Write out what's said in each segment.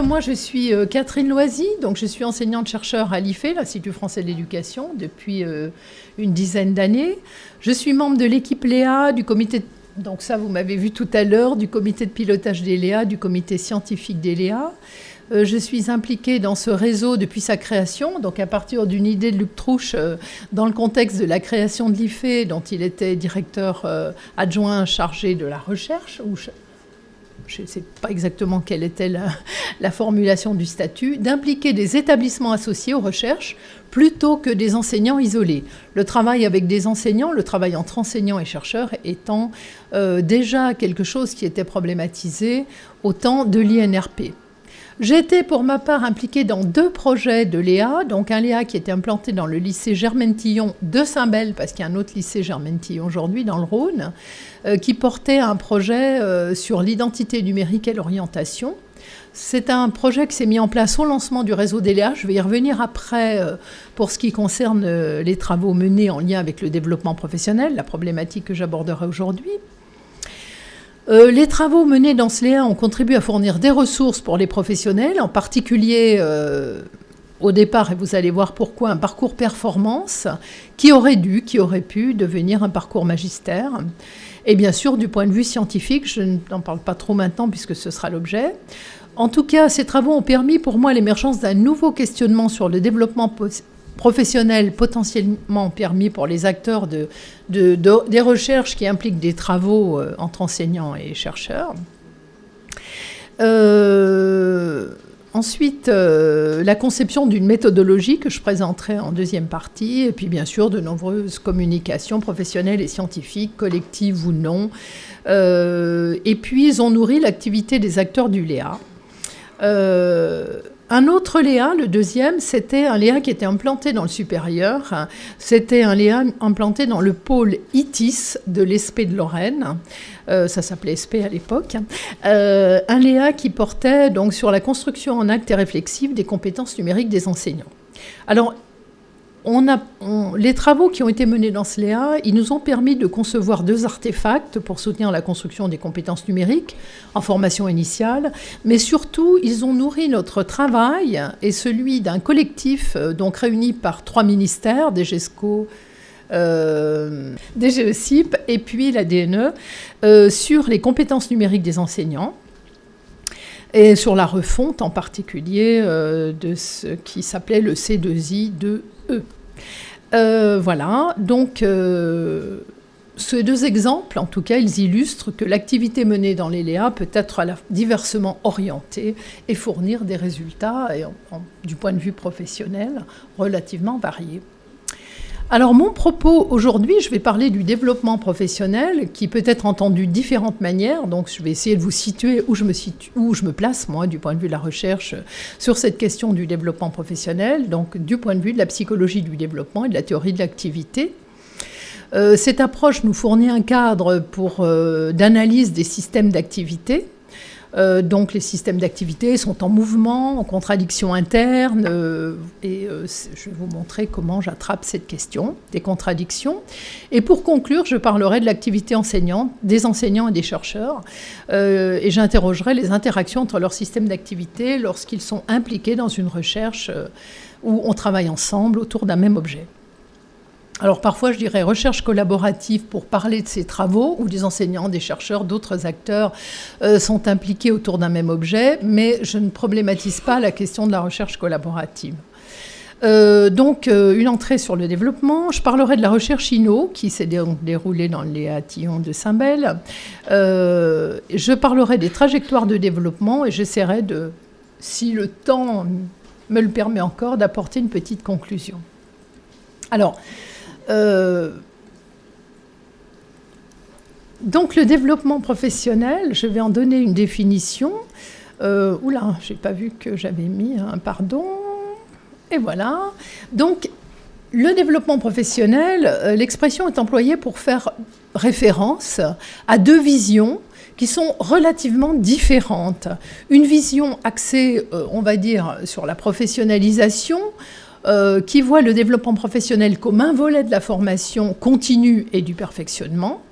moi, je suis Catherine Loisy, donc je suis enseignante-chercheur à l'IFE, l'Institut français de l'éducation, depuis une dizaine d'années. Je suis membre de l'équipe Léa, du comité, donc ça vous m'avez vu tout à l'heure, du comité de pilotage des Léa, du comité scientifique des Léa. Je suis impliquée dans ce réseau depuis sa création, donc à partir d'une idée de Luc Trouche, dans le contexte de la création de l'IFE, dont il était directeur adjoint chargé de la recherche, ou je ne sais pas exactement quelle était la formulation du statut, d'impliquer des établissements associés aux recherches plutôt que des enseignants isolés. Le travail avec des enseignants, le travail entre enseignants et chercheurs étant déjà quelque chose qui était problématisé au temps de l'INRP. J'ai été pour ma part impliquée dans 2 projets de Léa, donc un Léa qui était implanté dans le lycée Germaine-Tillon de Saint-Bel, parce qu'il y a un autre lycée Germaine-Tillon aujourd'hui dans le Rhône, qui portait un projet sur l'identité numérique et l'orientation. C'est un projet qui s'est mis en place au lancement du réseau des Léa. Je vais y revenir après pour ce qui concerne les travaux menés en lien avec le développement professionnel, la problématique que j'aborderai aujourd'hui. Les travaux menés dans ce Léa ont contribué à fournir des ressources pour les professionnels, en particulier au départ, et vous allez voir pourquoi, un parcours performance qui aurait pu devenir un parcours magistère. Et bien sûr, du point de vue scientifique, je n'en parle pas trop maintenant puisque ce sera l'objet. En tout cas, ces travaux ont permis pour moi l'émergence d'un nouveau questionnement sur le développement professionnel potentiellement permis pour les acteurs des recherches qui impliquent des travaux entre enseignants et chercheurs. Ensuite, la conception d'une méthodologie que je présenterai en deuxième partie, et puis bien sûr de nombreuses communications professionnelles et scientifiques, collectives ou non. Et puis, ils ont nourri l'activité des acteurs du Léa. Un autre Léa, le deuxième, c'était un Léa qui était implanté dans le supérieur. C'était un Léa implanté dans le pôle ITIS de l'ESP de Lorraine. Ça s'appelait ESP à l'époque. Un Léa qui portait donc sur la construction en acte et réflexive des compétences numériques des enseignants. Alors, les travaux qui ont été menés dans ce Léa, ils nous ont permis de concevoir 2 artefacts pour soutenir la construction des compétences numériques en formation initiale, mais surtout, ils ont nourri notre travail et celui d'un collectif donc réuni par 3 ministères, DGESCO, DGECIP et puis la DNE, sur les compétences numériques des enseignants. Et sur la refonte en particulier de ce qui s'appelait le C2I de E. Voilà, donc ces 2 exemples, en tout cas, ils illustrent que l'activité menée dans les Léa peut être diversement orientée et fournir des résultats, du point de vue professionnel, relativement variés. Alors, mon propos aujourd'hui, je vais parler du développement professionnel qui peut être entendu de différentes manières. Donc, je vais essayer de vous situer où je me place, moi, du point de vue de la recherche, sur cette question du développement professionnel, donc du point de vue de la psychologie du développement et de la théorie de l'activité. Cette approche nous fournit un cadre d'analyse des systèmes d'activité. Donc les systèmes d'activité sont en mouvement, en contradiction interne, et je vais vous montrer comment j'attrape cette question des contradictions. Et pour conclure, je parlerai de l'activité enseignante, des enseignants et des chercheurs, et j'interrogerai les interactions entre leurs systèmes d'activité lorsqu'ils sont impliqués dans une recherche où on travaille ensemble autour d'un même objet. Alors parfois, je dirais recherche collaborative pour parler de ces travaux, où des enseignants, des chercheurs, d'autres acteurs sont impliqués autour d'un même objet, mais je ne problématise pas la question de la recherche collaborative. Donc, une entrée sur le développement. Je parlerai de la recherche INO, qui s'est déroulée dans le Léa Tillon de Saint-Bel. Je parlerai des trajectoires de développement et j'essaierai de, si le temps me le permet encore, d'apporter une petite conclusion. Alors, donc le développement professionnel, je vais en donner une définition. Oula, j'ai pas vu que j'avais mis un pardon. Et voilà. Donc le développement professionnel, l'expression est employée pour faire référence à 2 visions qui sont relativement différentes. Une vision axée, on va dire, sur la professionnalisation, qui voit le développement professionnel comme un volet de la formation continue et du perfectionnement.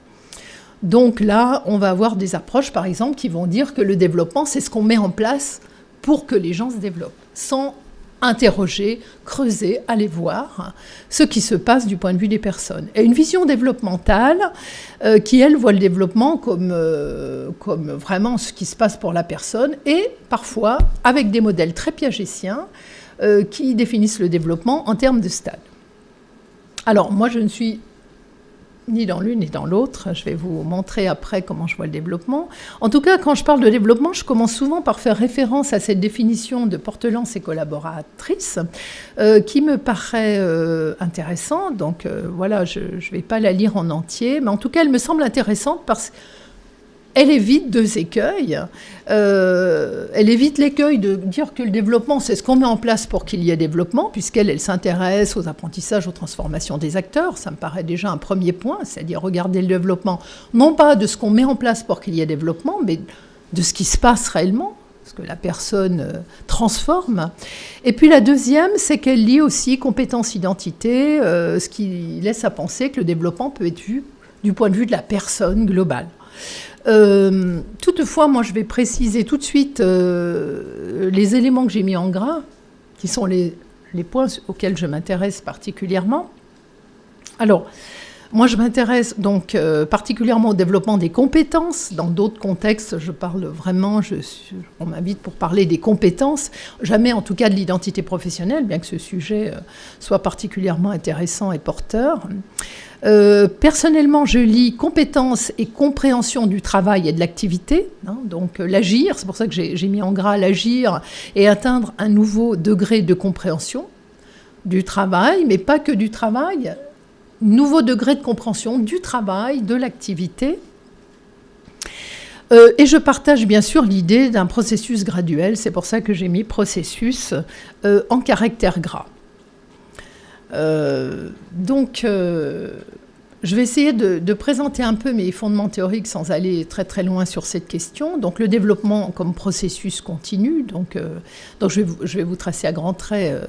Donc là, on va avoir des approches, par exemple, qui vont dire que le développement, c'est ce qu'on met en place pour que les gens se développent, sans interroger, creuser, aller voir ce qui se passe du point de vue des personnes. Et une vision développementale qui, elle, voit le développement comme vraiment ce qui se passe pour la personne, et parfois avec des modèles très piagétiens qui définissent le développement en termes de stades. Alors, moi, je ne suis ni dans l'une ni dans l'autre. Je vais vous montrer après comment je vois le développement. En tout cas, quand je parle de développement, je commence souvent par faire référence à cette définition de Portelance et collaboratrice qui me paraît intéressante. Donc voilà, je ne vais pas la lire en entier, mais en tout cas, elle me semble intéressante parce qu'elle évite deux écueils. Elle évite l'écueil de dire que le développement, c'est ce qu'on met en place pour qu'il y ait développement, puisqu'elle s'intéresse aux apprentissages, aux transformations des acteurs. Ça me paraît déjà un premier point, c'est-à-dire regarder le développement, non pas de ce qu'on met en place pour qu'il y ait développement, mais de ce qui se passe réellement, ce que la personne transforme. Et puis la deuxième, c'est qu'elle lie aussi compétence-identité, ce qui laisse à penser que le développement peut être vu du point de vue de la personne globale. Toutefois, moi, je vais préciser tout de suite les éléments que j'ai mis en gras, qui sont les points auxquels je m'intéresse particulièrement. Alors, moi, je m'intéresse donc particulièrement au développement des compétences. Dans d'autres contextes, je parle vraiment, on m'invite pour parler des compétences, jamais en tout cas de l'identité professionnelle, bien que ce sujet soit particulièrement intéressant et porteur. Personnellement, je lis compétences et compréhension du travail et de l'activité, donc l'agir, c'est pour ça que j'ai mis en gras l'agir et atteindre un nouveau degré de compréhension du travail, mais pas que du travail, nouveau degré de compréhension du travail, de l'activité. Et je partage bien sûr l'idée d'un processus graduel, c'est pour ça que j'ai mis processus en caractère gras. Donc, je vais essayer de présenter un peu mes fondements théoriques sans aller très très loin sur cette question. Donc, le développement comme processus continu. Donc je vais vous tracer à grands traits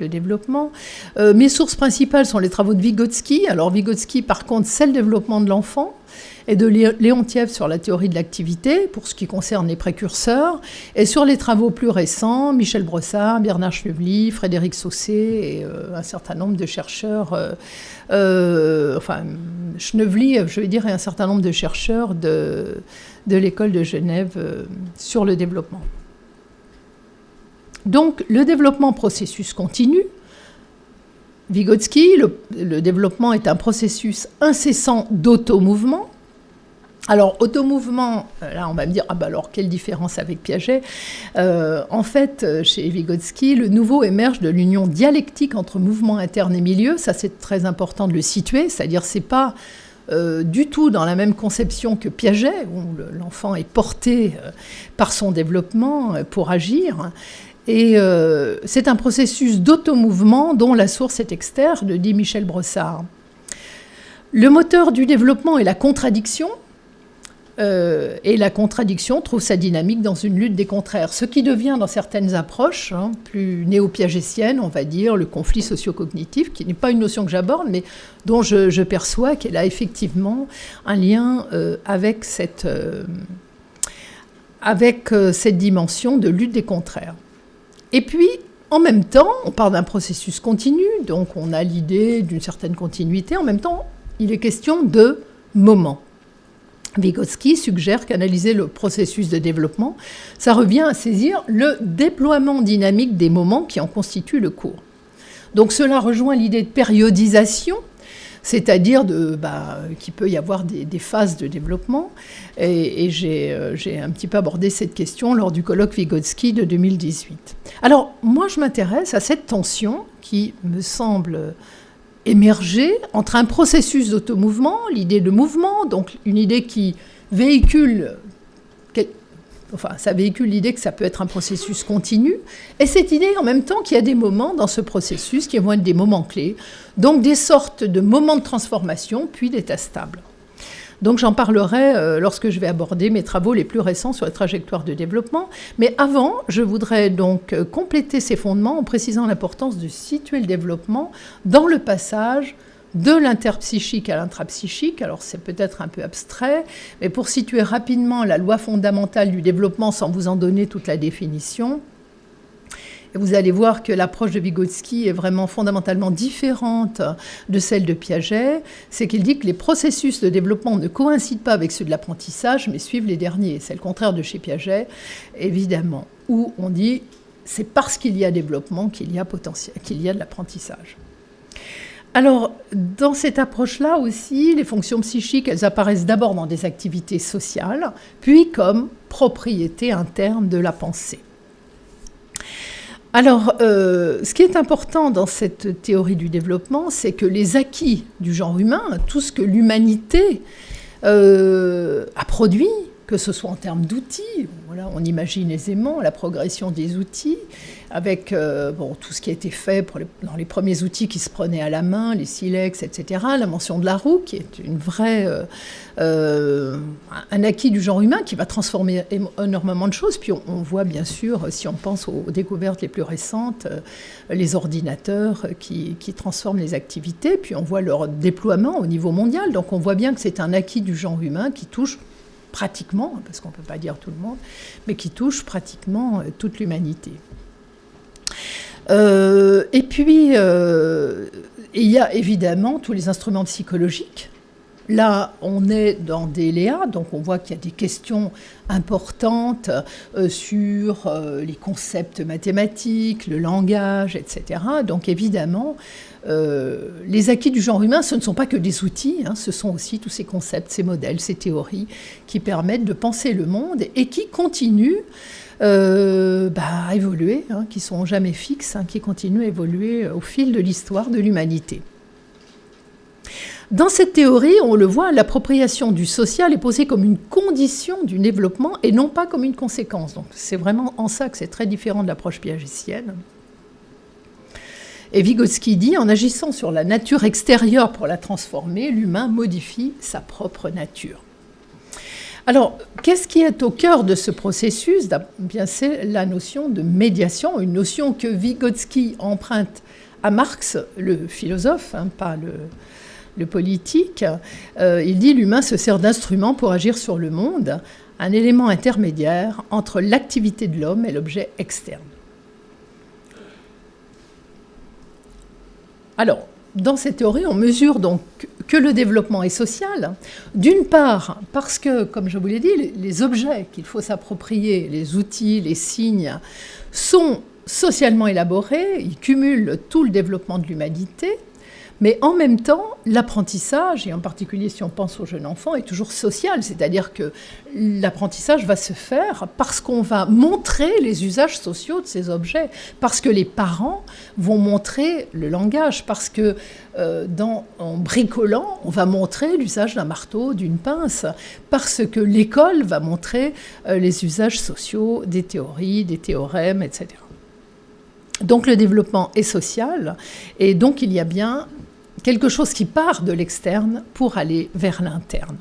le développement. Mes sources principales sont les travaux de Vygotsky. Alors, Vygotsky, par contre, c'est le développement de l'enfant, et de Leontiev sur la théorie de l'activité, pour ce qui concerne les précurseurs, et sur les travaux plus récents, Michel Brossard, Bernard Schnebly, Frédéric Saucé, et un certain nombre de chercheurs, Schnebly, je vais dire, et un certain nombre de chercheurs de l'école de Genève sur le développement. Donc, le développement processus continu. Vygotsky, le développement est un processus incessant d'automouvement. Alors, automouvement, là on va me dire, alors quelle différence avec Piaget ? En fait, chez Vygotsky, le nouveau émerge de l'union dialectique entre mouvement interne et milieu. Ça, c'est très important de le situer, c'est-à-dire c'est pas du tout dans la même conception que Piaget, où l'enfant est porté par son développement pour agir. Et c'est un processus d'automouvement dont la source est externe, dit Michel Brossard. Le moteur du développement est la contradiction, et la contradiction trouve sa dynamique dans une lutte des contraires, ce qui devient dans certaines approches plus néo-piagétiennes, on va dire, le conflit socio-cognitif, qui n'est pas une notion que j'aborde, mais dont je perçois qu'elle a effectivement un lien avec cette dimension de lutte des contraires. Et puis, en même temps, on parle d'un processus continu, donc on a l'idée d'une certaine continuité. En même temps, il est question de moments. Vygotsky suggère qu'analyser le processus de développement, ça revient à saisir le déploiement dynamique des moments qui en constituent le cours. Donc cela rejoint l'idée de périodisation, c'est-à-dire qu'il peut y avoir des phases de développement. Et j'ai un petit peu abordé cette question lors du colloque Vygotsky de 2018. Alors, moi, je m'intéresse à cette tension qui me semble émerger entre un processus d'automouvement, l'idée de mouvement, donc une idée qui véhicule... ça véhicule l'idée que ça peut être un processus continu, et cette idée en même temps qu'il y a des moments dans ce processus qui vont être des moments clés, donc des sortes de moments de transformation, puis d'états stables. Donc j'en parlerai lorsque je vais aborder mes travaux les plus récents sur les trajectoires de développement, mais avant, je voudrais donc compléter ces fondements en précisant l'importance de situer le développement dans le passage de l'interpsychique à l'intrapsychique. Alors c'est peut-être un peu abstrait, mais pour situer rapidement la loi fondamentale du développement sans vous en donner toute la définition, vous allez voir que l'approche de Vygotsky est vraiment fondamentalement différente de celle de Piaget. C'est qu'il dit que les processus de développement ne coïncident pas avec ceux de l'apprentissage, mais suivent les derniers. C'est le contraire de chez Piaget, évidemment, où on dit c'est parce qu'il y a développement qu'il y a potentiel, qu'il y a de l'apprentissage. Alors, dans cette approche-là aussi, les fonctions psychiques, elles apparaissent d'abord dans des activités sociales, puis comme propriété interne de la pensée. Alors, ce qui est important dans cette théorie du développement, c'est que les acquis du genre humain, tout ce que l'humanité a produit, que ce soit en termes d'outils, voilà, on imagine aisément la progression des outils, avec tout ce qui a été fait dans les premiers outils qui se prenaient à la main, les silex, etc., l'invention de la roue, qui est une vraie, un acquis du genre humain qui va transformer énormément de choses. Puis on voit bien sûr, si on pense aux découvertes les plus récentes, les ordinateurs qui transforment les activités, puis on voit leur déploiement au niveau mondial. Donc on voit bien que c'est un acquis du genre humain qui touche pratiquement, parce qu'on ne peut pas dire tout le monde, mais qui touche pratiquement toute l'humanité. Et puis, il y a évidemment tous les instruments psychologiques. Là, on est dans des LEA, donc on voit qu'il y a des questions importantes sur les concepts mathématiques, le langage, etc. Donc évidemment, les acquis du genre humain, ce ne sont pas que des outils, ce sont aussi tous ces concepts, ces modèles, ces théories qui permettent de penser le monde et qui continuent à évoluer, qui ne sont jamais fixes, qui continuent à évoluer au fil de l'histoire de l'humanité. Dans cette théorie, on le voit, l'appropriation du social est posée comme une condition du développement et non pas comme une conséquence. Donc c'est vraiment en ça que c'est très différent de l'approche piagétienne. Et Vygotsky dit, en agissant sur la nature extérieure pour la transformer, l'humain modifie sa propre nature. Alors, qu'est-ce qui est au cœur de ce processus ? Bien, c'est la notion de médiation, une notion que Vygotsky emprunte à Marx, le philosophe, pas le politique. Il dit « L'humain se sert d'instrument pour agir sur le monde, un élément intermédiaire entre l'activité de l'homme et l'objet externe. » Alors, dans cette théorie, on mesure donc que le développement est social, d'une part parce que, comme je vous l'ai dit, les objets qu'il faut s'approprier, les outils, les signes, sont socialement élaborés, ils cumulent tout le développement de l'humanité, mais en même temps, l'apprentissage, et en particulier si on pense aux jeunes enfants, est toujours social, c'est-à-dire que l'apprentissage va se faire parce qu'on va montrer les usages sociaux de ces objets, parce que les parents vont montrer le langage, parce que en bricolant, on va montrer l'usage d'un marteau, d'une pince, parce que l'école va montrer les usages sociaux des théories, des théorèmes, etc. Donc le développement est social, et donc il y a bien quelque chose qui part de l'externe pour aller vers l'interne.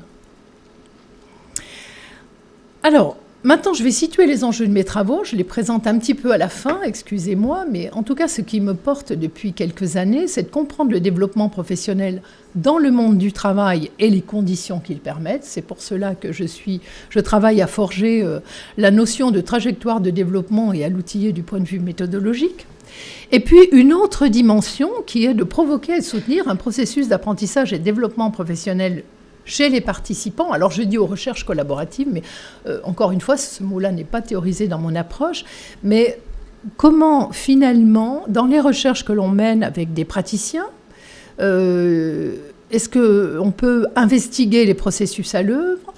Alors, maintenant je vais situer les enjeux de mes travaux, je les présente un petit peu à la fin, excusez-moi, mais en tout cas ce qui me porte depuis quelques années, c'est de comprendre le développement professionnel dans le monde du travail et les conditions qu'il permettent. C'est pour cela que je travaille à forger la notion de trajectoire de développement et à l'outiller du point de vue méthodologique. Et puis une autre dimension qui est de provoquer et de soutenir un processus d'apprentissage et de développement professionnel chez les participants. Alors je dis aux recherches collaboratives, mais encore une fois, ce mot-là n'est pas théorisé dans mon approche, mais comment finalement, dans les recherches que l'on mène avec des praticiens, est-ce qu'on peut investiguer les processus à l'œuvre,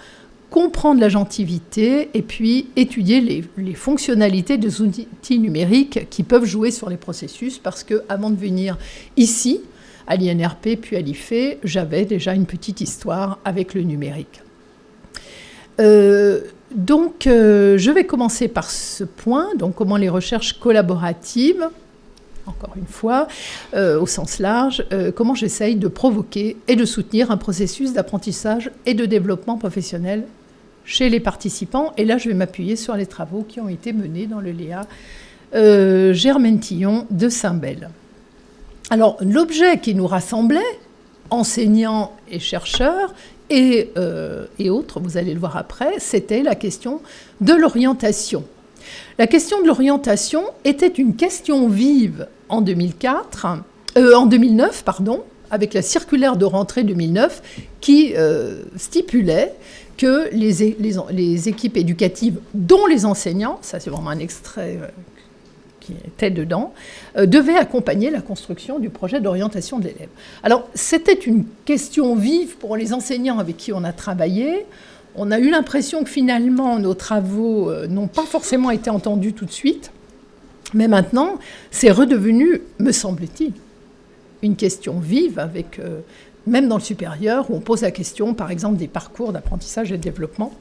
comprendre l'agentivité et puis étudier les fonctionnalités des outils numériques qui peuvent jouer sur les processus, parce qu'avant de venir ici, à l'INRP puis à l'IFE, j'avais déjà une petite histoire avec le numérique. Donc, je vais commencer par ce point, donc comment les recherches collaboratives, encore une fois, au sens large, comment j'essaye de provoquer et de soutenir un processus d'apprentissage et de développement professionnel chez les participants. Et là, je vais m'appuyer sur les travaux qui ont été menés dans le LEA Germaine-Tillon de Saint-Bel. Alors, l'objet qui nous rassemblait enseignants et chercheurs, et autres, vous allez le voir après, c'était la question de l'orientation. La question de l'orientation était une question vive en 2009, avec la circulaire de rentrée 2009, qui stipulait que les équipes éducatives, dont les enseignants, ça c'est vraiment un extrait qui était dedans, devaient accompagner la construction du projet d'orientation de l'élève. Alors, c'était une question vive pour les enseignants avec qui on a travaillé. On a eu l'impression que finalement, nos travaux n'ont pas forcément été entendus tout de suite. Mais maintenant, c'est redevenu, me semble-t-il, une question vive, avec, même dans le supérieur, où on pose la question, par exemple, des parcours d'apprentissage et de développement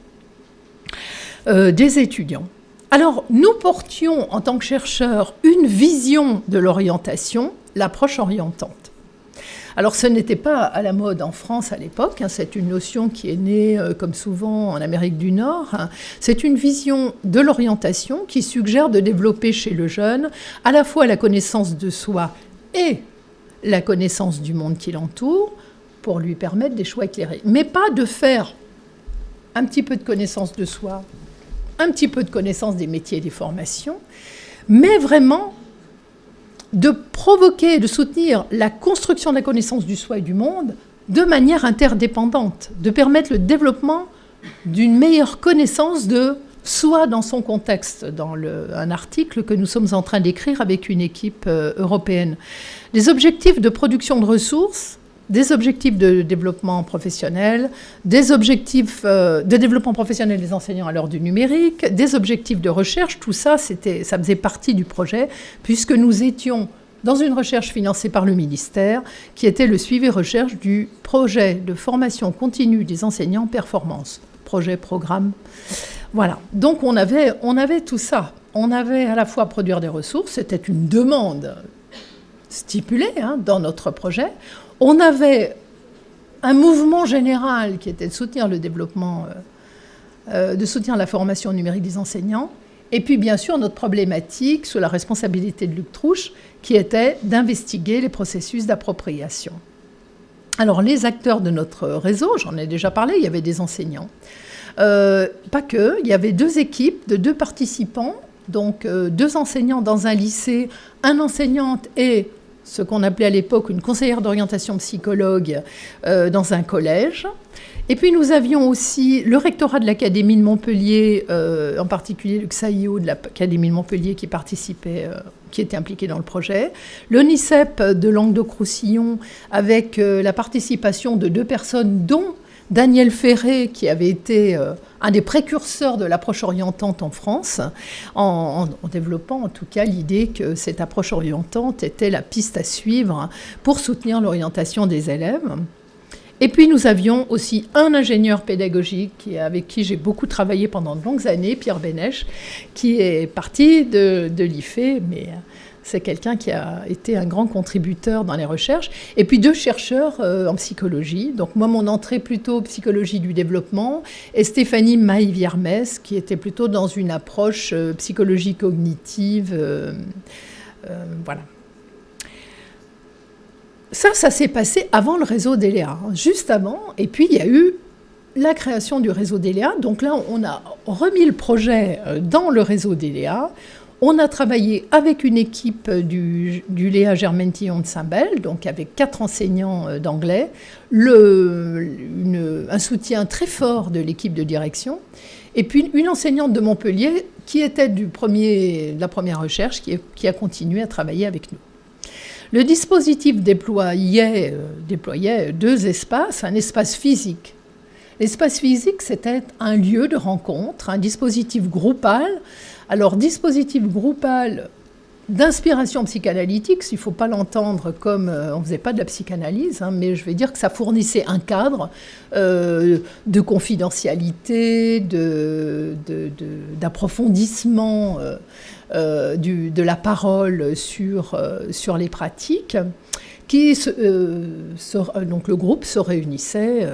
des étudiants. Alors, nous portions, en tant que chercheurs, une vision de l'orientation, l'approche orientante. Alors, ce n'était pas à la mode en France à l'époque, c'est une notion qui est née, comme souvent, en Amérique du Nord. C'est une vision de l'orientation qui suggère de développer chez le jeune à la fois la connaissance de soi et la connaissance du monde qui l'entoure pour lui permettre des choix éclairés. Mais pas de faire un petit peu de connaissance de soi, un petit peu de connaissance des métiers et des formations, mais vraiment de provoquer, de soutenir la construction de la connaissance du soi et du monde de manière interdépendante, de permettre le développement d'une meilleure connaissance de soi dans son contexte, dans un article que nous sommes en train d'écrire avec une équipe européenne. Les objectifs de production de ressources, des objectifs de développement professionnel, des objectifs de développement professionnel des enseignants à l'heure du numérique, des objectifs de recherche, tout ça, ça faisait partie du projet, puisque nous étions dans une recherche financée par le ministère, qui était le suivi recherche du projet de formation continue des enseignants en performance. Projet, programme, voilà. Donc on avait tout ça. On avait à la fois à produire des ressources, c'était une demande stipulée dans notre projet. On avait un mouvement général qui était de soutenir le développement, de soutenir la formation numérique des enseignants. Et puis, bien sûr, notre problématique, sous la responsabilité de Luc Trouche, qui était d'investiguer les processus d'appropriation. Alors, les acteurs de notre réseau, j'en ai déjà parlé, il y avait des enseignants. Pas que, il y avait 2 équipes de 2 participants, donc 2 enseignants dans un lycée, un enseignante et ce qu'on appelait à l'époque une conseillère d'orientation psychologue dans un collège. Et puis nous avions aussi le rectorat de l'Académie de Montpellier, en particulier le XAIO de l'Académie de Montpellier qui participait, qui était impliqué dans le projet, l'ONICEP de Languedoc-Roussillon avec la participation de 2 personnes dont Daniel Ferré, qui avait été un des précurseurs de l'approche orientante en France, en développant en tout cas l'idée que cette approche orientante était la piste à suivre pour soutenir l'orientation des élèves. Et puis nous avions aussi un ingénieur pédagogique avec qui j'ai beaucoup travaillé pendant de longues années, Pierre Bénèche, qui est parti de l'IFE, mais c'est quelqu'un qui a été un grand contributeur dans les recherches. Et puis 2 chercheurs en psychologie. Donc moi, mon entrée plutôt psychologie du développement, et Stéphanie Maï-Viermès, qui était plutôt dans une approche psychologie cognitive. Voilà. Ça s'est passé avant le réseau DELEA, juste avant. Et puis il y a eu la création du réseau DELEA. Donc là, on a remis le projet dans le réseau DELEA. On a travaillé avec une équipe du Léa Germaine-Tillon de Saint-Bel, donc avec 4 enseignants d'anglais, un soutien très fort de l'équipe de direction, et puis une enseignante de Montpellier qui était de la première recherche, qui a continué à travailler avec nous. Le dispositif déployait 2 espaces, un espace physique. L'espace physique, c'était un lieu de rencontre, un dispositif groupal. Alors, dispositif groupal d'inspiration psychanalytique, il ne faut pas l'entendre comme on ne faisait pas de la psychanalyse, mais je vais dire que ça fournissait un cadre de confidentialité, d'approfondissement de la parole sur les pratiques. Donc le groupe se réunissait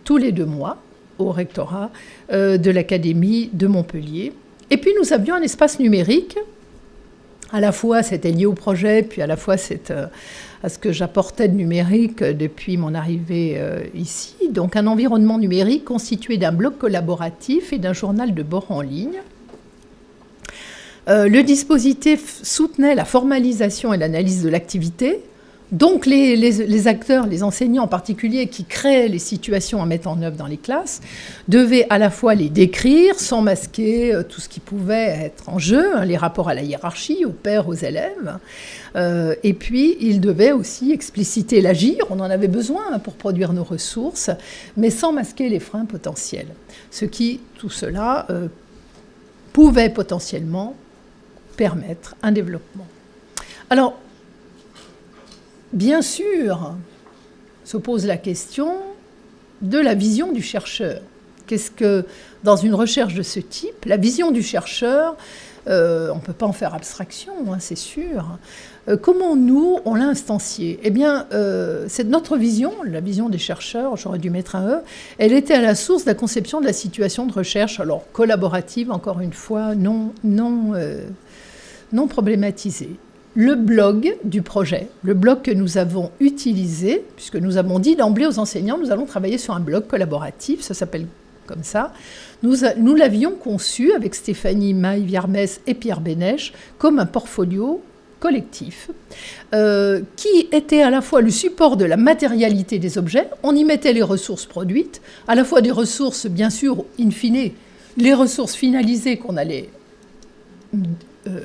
tous les 2 mois au rectorat de l'Académie de Montpellier. Et puis nous avions un espace numérique À la fois, c'était lié au projet, puis à la fois, c'est à ce que j'apportais de numérique depuis mon arrivée ici. Donc, un environnement numérique constitué d'un blog collaboratif et d'un journal de bord en ligne. Le dispositif soutenait la formalisation et l'analyse de l'activité. Donc, les acteurs, les enseignants en particulier, qui créaient les situations à mettre en œuvre dans les classes, devaient à la fois les décrire, sans masquer tout ce qui pouvait être en jeu, les rapports à la hiérarchie, aux pairs, aux élèves. Et puis, ils devaient aussi expliciter l'agir. On en avait besoin pour produire nos ressources, mais sans masquer les freins potentiels. Tout cela pouvait potentiellement permettre un développement. Alors, bien sûr, se pose la question de la vision du chercheur. Qu'est-ce que, dans une recherche de ce type, la vision du chercheur, on ne peut pas en faire abstraction, c'est sûr. Comment nous, on l'a instanciée ? Eh bien, c'est notre vision, la vision des chercheurs, j'aurais dû mettre un E, elle était à la source de la conception de la situation de recherche, alors collaborative, encore une fois, non problématisée. Le blog du projet, le blog que nous avons utilisé, puisque nous avons dit d'emblée aux enseignants, nous allons travailler sur un blog collaboratif, ça s'appelle comme ça. Nous l'avions conçu avec Stéphanie Maille-Viermès et Pierre Bénèche comme un portfolio collectif qui était à la fois le support de la matérialité des objets, on y mettait les ressources produites, à la fois des ressources, bien sûr, in fine, les ressources finalisées qu'on allait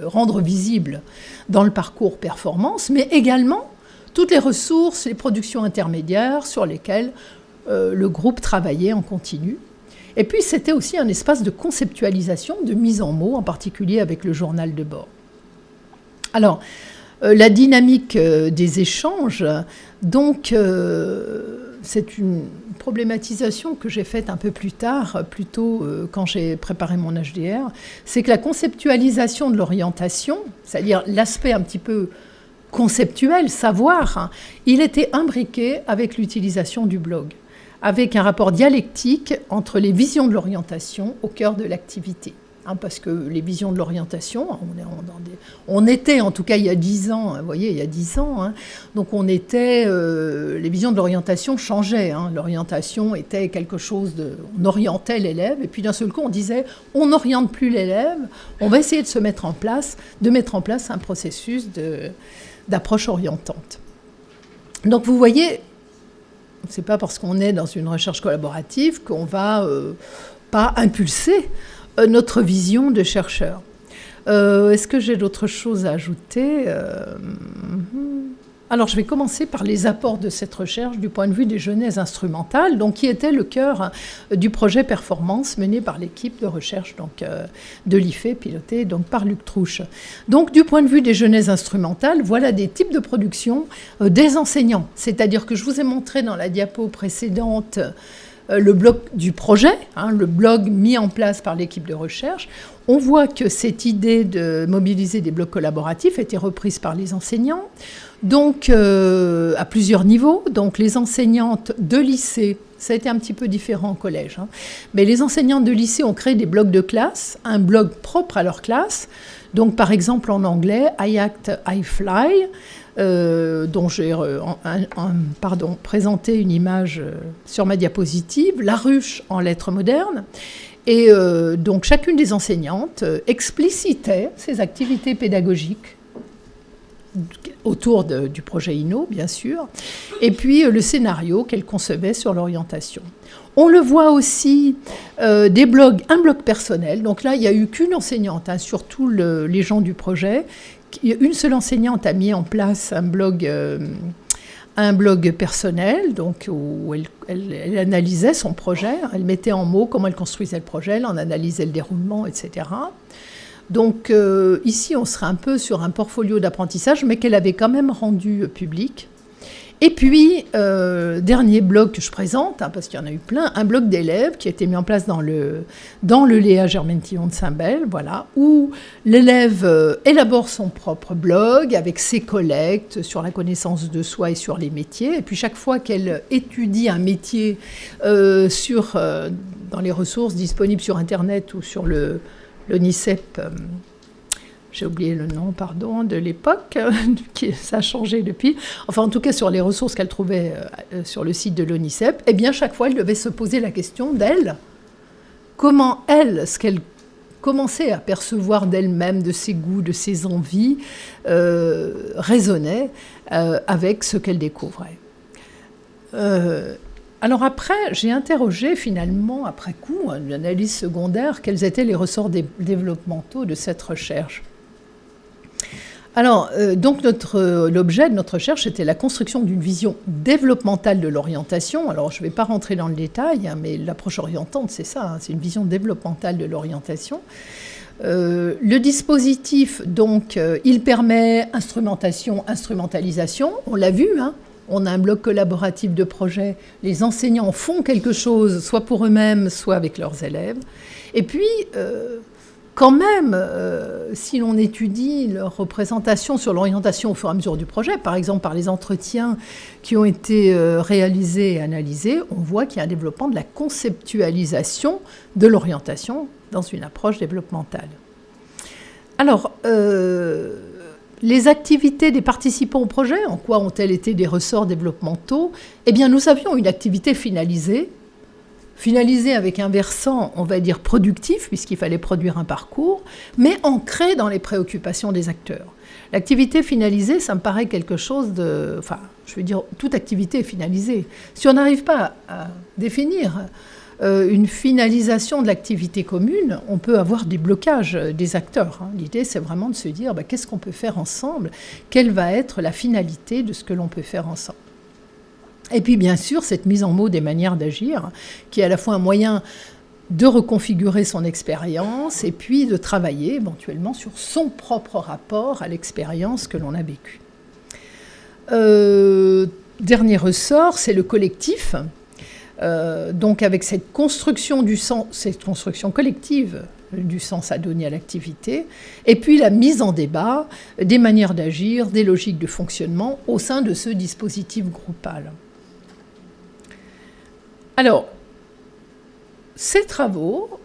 rendre visibles dans le parcours performance, mais également toutes les ressources, les productions intermédiaires sur lesquelles le groupe travaillait en continu. Et puis c'était aussi un espace de conceptualisation, de mise en mots, en particulier avec le journal de bord. Alors, la dynamique des échanges, donc c'est une problématisation que j'ai faite un peu plus tard, plutôt quand j'ai préparé mon HDR, c'est que la conceptualisation de l'orientation, c'est-à-dire l'aspect un petit peu conceptuel, savoir, il était imbriqué avec l'utilisation du blog, avec un rapport dialectique entre les visions de l'orientation au cœur de l'activité. Parce que les visions de l'orientation, on était en tout cas il y a 10 ans, vous voyez, il y a 10 ans, donc les visions de l'orientation changeaient. L'orientation était quelque chose on orientait l'élève, et puis d'un seul coup on disait, on n'oriente plus l'élève, on va essayer de mettre en place un processus d'approche orientante. Donc vous voyez, c'est pas parce qu'on est dans une recherche collaborative qu'on va pas impulser notre vision de chercheur. Est-ce que j'ai d'autres choses à ajouter ? Alors, je vais commencer par les apports de cette recherche du point de vue des genèses instrumentales, donc, qui était le cœur du projet Performance mené par l'équipe de recherche de l'IFE, pilotée par Luc Trouche. Donc, du point de vue des genèses instrumentales, voilà des types de production des enseignants. C'est-à-dire que je vous ai montré dans la diapo précédente le blog du projet, le blog mis en place par l'équipe de recherche. On voit que cette idée de mobiliser des blogs collaboratifs a été reprise par les enseignants, donc à plusieurs niveaux. Donc les enseignantes de lycée, ça a été un petit peu différent au collège, mais les enseignantes de lycée ont créé des blogs de classe, un blog propre à leur classe. Donc par exemple en anglais, I Act, I Fly, dont j'ai présenté une image sur ma diapositive, La Ruche en lettres modernes. Et donc chacune des enseignantes explicitait ses activités pédagogiques autour du projet INNO, bien sûr, et puis le scénario qu'elle concevait sur l'orientation. On le voit aussi, un blog personnel. Donc là, il n'y a eu qu'une enseignante, surtout les gens du projet. Une seule enseignante a mis en place un blog personnel, donc où elle analysait son projet, elle mettait en mots comment elle construisait le projet, elle en analysait le déroulement, etc. Donc ici, on serait un peu sur un portfolio d'apprentissage, mais qu'elle avait quand même rendu public. Et puis, dernier blog que je présente, parce qu'il y en a eu plein, un blog d'élèves qui a été mis en place dans le Léa Germain-Tillon de Saint-Bel, voilà, où l'élève élabore son propre blog avec ses collectes sur la connaissance de soi et sur les métiers. Et puis, chaque fois qu'elle étudie un métier dans les ressources disponibles sur Internet ou sur le NICEP j'ai oublié le nom, pardon, de l'époque, ça a changé depuis, enfin en tout cas sur les ressources qu'elle trouvait sur le site de l'ONICEP, eh bien chaque fois elle devait se poser la question d'elle, comment elle, ce qu'elle commençait à percevoir d'elle-même, de ses goûts, de ses envies, résonnait avec ce qu'elle découvrait. Alors après, j'ai interrogé finalement, après coup, une analyse secondaire, quels étaient les ressorts développementaux de cette recherche. Alors, donc l'objet de notre recherche était la construction d'une vision développementale de l'orientation. Alors, je ne vais pas rentrer dans le détail, hein, mais l'approche orientante, c'est ça, hein, c'est une vision développementale de l'orientation. Le dispositif, donc, il permet instrumentation, instrumentalisation, on l'a vu, hein. On a un bloc collaboratif de projet. Les enseignants font quelque chose, soit pour eux-mêmes, soit avec leurs élèves. Et puis, quand même, si l'on étudie leur représentation sur l'orientation au fur et à mesure du projet, par exemple par les entretiens qui ont été réalisés et analysés, on voit qu'il y a un développement de la conceptualisation de l'orientation dans une approche développementale. Alors, les activités des participants au projet, en quoi ont-elles été des ressorts développementaux ? Eh bien, nous avions une activité finalisée avec un versant, on va dire, productif, puisqu'il fallait produire un parcours, mais ancré dans les préoccupations des acteurs. L'activité finalisée, ça me paraît quelque chose de... Enfin, je veux dire, toute activité est finalisée. Si on n'arrive pas à définir une finalisation de l'activité commune, on peut avoir des blocages des acteurs. L'idée, c'est vraiment de se dire qu'est-ce qu'on peut faire ensemble, quelle va être la finalité de ce que l'on peut faire ensemble. Et puis, bien sûr, cette mise en mots des manières d'agir, qui est à la fois un moyen de reconfigurer son expérience et puis de travailler éventuellement sur son propre rapport à l'expérience que l'on a vécue. Dernier ressort, c'est le collectif. Donc avec cette construction du sens, cette construction collective du sens à donner à l'activité, et puis la mise en débat des manières d'agir, des logiques de fonctionnement au sein de ce dispositif groupal. Alors, ces travaux,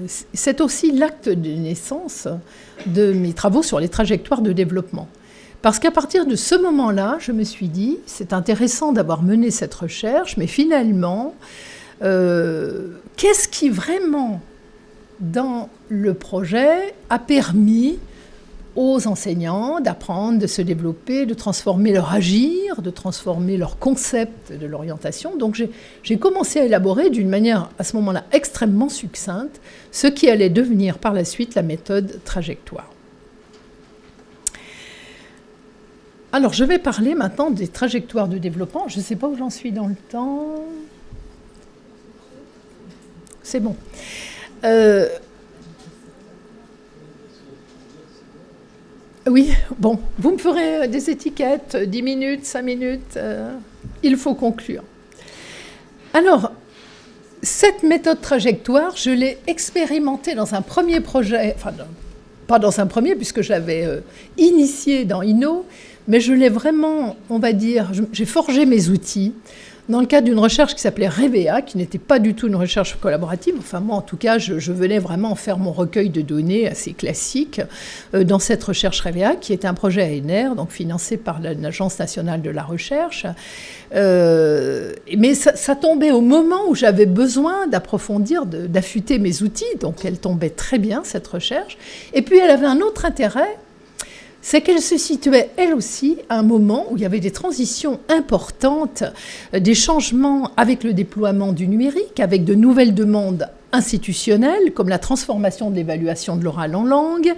c'est aussi l'acte de naissance de mes travaux sur les trajectoires de développement. Parce qu'à partir de ce moment-là, je me suis dit, c'est intéressant d'avoir mené cette recherche, mais finalement, qu'est-ce qui vraiment, dans le projet, a permis aux enseignants d'apprendre, de se développer, de transformer leur agir, de transformer leur concept de l'orientation. Donc j'ai commencé à élaborer d'une manière, à ce moment-là, extrêmement succincte, ce qui allait devenir par la suite la méthode trajectoire. Alors, je vais parler maintenant des trajectoires de développement. Je ne sais pas où j'en suis dans le temps. C'est bon. Oui, bon, vous me ferez des étiquettes, 10 minutes, 5 minutes. Il faut conclure. Alors, cette méthode trajectoire, je l'ai expérimentée dans un premier projet, enfin, pas dans un premier, puisque je l'avais initié dans Inno, mais je l'ai vraiment, on va dire, j'ai forgé mes outils dans le cadre d'une recherche qui s'appelait REVEA, qui n'était pas du tout une recherche collaborative. Enfin, moi, en tout cas, je venais vraiment faire mon recueil de données assez classique dans cette recherche REVEA, qui était un projet ANR, donc financé par l'Agence nationale de la recherche. Mais ça tombait au moment où j'avais besoin d'approfondir, d'affûter mes outils, donc elle tombait très bien, cette recherche. Et puis, elle avait un autre intérêt, c'est qu'elle se situait, elle aussi, à un moment où il y avait des transitions importantes, des changements avec le déploiement du numérique, avec de nouvelles demandes institutionnelles, comme la transformation de l'évaluation de l'oral en langue,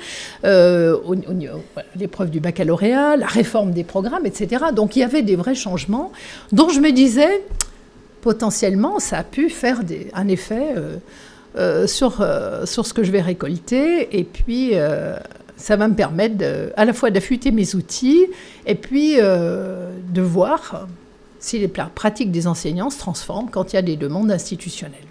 l'épreuve du baccalauréat, la réforme des programmes, etc. Donc il y avait des vrais changements dont je me disais, potentiellement, ça a pu faire un effet sur ce que je vais récolter, et puis... ça va me permettre à la fois d'affûter mes outils et puis de voir si les pratiques des enseignants se transforment quand il y a des demandes institutionnelles.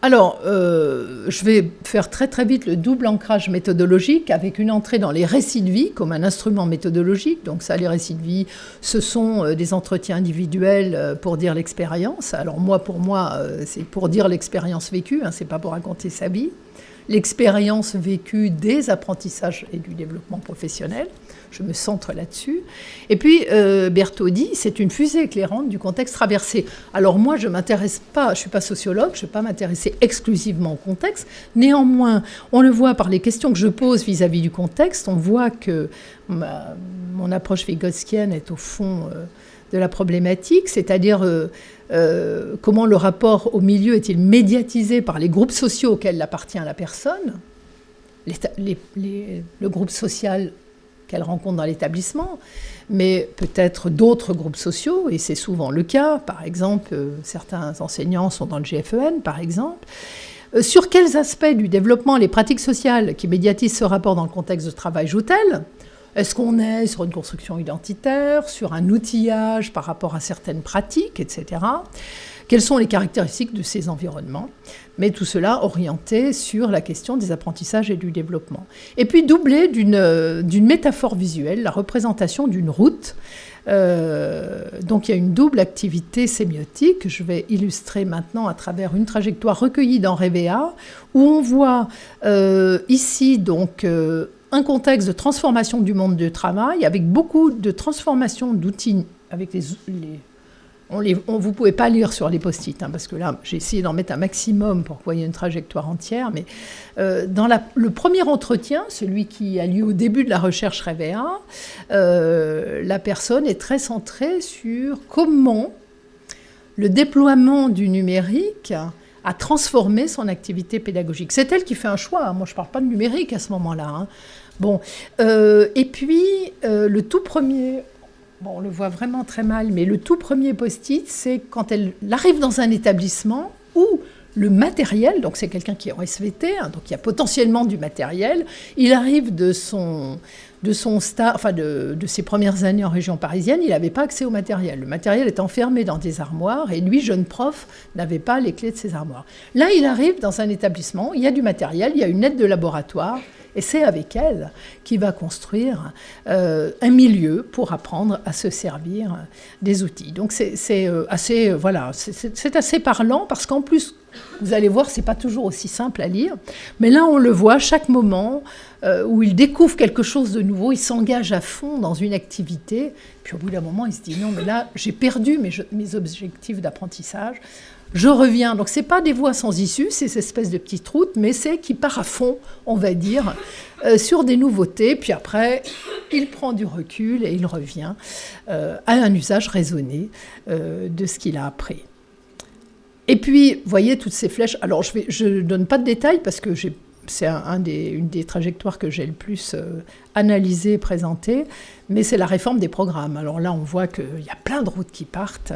Alors, je vais faire très très vite le double ancrage méthodologique avec une entrée dans les récits de vie comme un instrument méthodologique. Donc ça, les récits de vie, ce sont des entretiens individuels pour dire l'expérience. Alors moi, pour moi, c'est pour dire l'expérience vécue, hein, c'est pas pour raconter sa vie. l'expérience vécue des apprentissages et du développement professionnel. Je me centre là-dessus. Et puis, Berthaud dit, c'est une fusée éclairante du contexte traversé. Alors moi, je ne suis pas sociologue, je ne vais pas m'intéresser exclusivement au contexte. Néanmoins, on le voit par les questions que je pose vis-à-vis du contexte, on voit que mon approche vygotskienne est au fond de la problématique, c'est-à-dire comment le rapport au milieu est-il médiatisé par les groupes sociaux auxquels appartient la personne, le groupe social qu'elle rencontre dans l'établissement, mais peut-être d'autres groupes sociaux, et c'est souvent le cas. Par exemple, certains enseignants sont dans le GFEN, par exemple. Sur quels aspects du développement les pratiques sociales qui médiatisent ce rapport dans le contexte de travail jouent-elles ? Est-ce qu'on est sur une construction identitaire, sur un outillage par rapport à certaines pratiques, etc. Quelles sont les caractéristiques de ces environnements ? Mais tout cela orienté sur la question des apprentissages et du développement. Et puis doublé d'une métaphore visuelle, la représentation d'une route. Donc il y a une double activité sémiotique que je vais illustrer maintenant à travers une trajectoire recueillie dans Révéa, où on voit ici donc un contexte de transformation du monde du travail, avec beaucoup de transformation d'outils, avec vous ne pouvez pas lire sur les post-it, parce que là, j'ai essayé d'en mettre un maximum pour que vous voyez une trajectoire entière, mais dans le premier entretien, celui qui a lieu au début de la recherche Révéa, la personne est très centrée sur comment le déploiement du numérique a transformé son activité pédagogique. C'est elle qui fait un choix, moi je ne parle pas de numérique à ce moment-là. Bon, et puis le tout premier... Bon, on le voit vraiment très mal, mais le tout premier post-it, c'est quand elle arrive dans un établissement où le matériel, donc c'est quelqu'un qui est en SVT, donc il y a potentiellement du matériel, il arrive de ses premières années en région parisienne, il n'avait pas accès au matériel. Le matériel est enfermé dans des armoires et lui, jeune prof, n'avait pas les clés de ces armoires. Là, il arrive dans un établissement, il y a du matériel, il y a une aide de laboratoire, et c'est avec elle qu'il va construire un milieu pour apprendre à se servir des outils. Donc c'est assez parlant parce qu'en plus, vous allez voir, c'est pas toujours aussi simple à lire. Mais là, on le voit, chaque moment où il découvre quelque chose de nouveau, il s'engage à fond dans une activité. Puis au bout d'un moment, il se dit non, mais là, j'ai perdu mes objectifs d'apprentissage. Je reviens. Donc, ce n'est pas des voies sans issue, ces espèces de petites routes, mais c'est qui part à fond, on va dire, sur des nouveautés. Puis après, il prend du recul et il revient à un usage raisonné de ce qu'il a appris. Et puis, vous voyez toutes ces flèches. Alors, je ne donne pas de détails parce que c'est une des trajectoires que j'ai le plus analysées et présentées, mais c'est la réforme des programmes. Alors là, on voit qu'il y a plein de routes qui partent,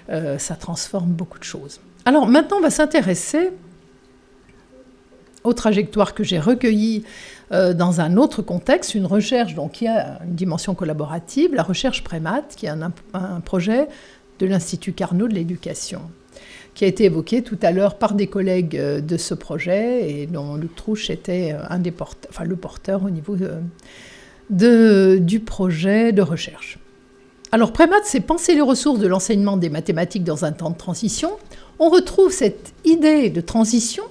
ça transforme beaucoup de choses. Alors maintenant, on va s'intéresser aux trajectoires que j'ai recueillies dans un autre contexte, une recherche donc, qui a une dimension collaborative, la recherche Prémat, qui est un projet de l'Institut Carnot de l'éducation, qui a été évoqué tout à l'heure par des collègues de ce projet et dont Luc Trouche était le porteur au niveau du projet de recherche. Alors Prémat, c'est penser les ressources de l'enseignement des mathématiques dans un temps de transition. On retrouve cette idée de transition,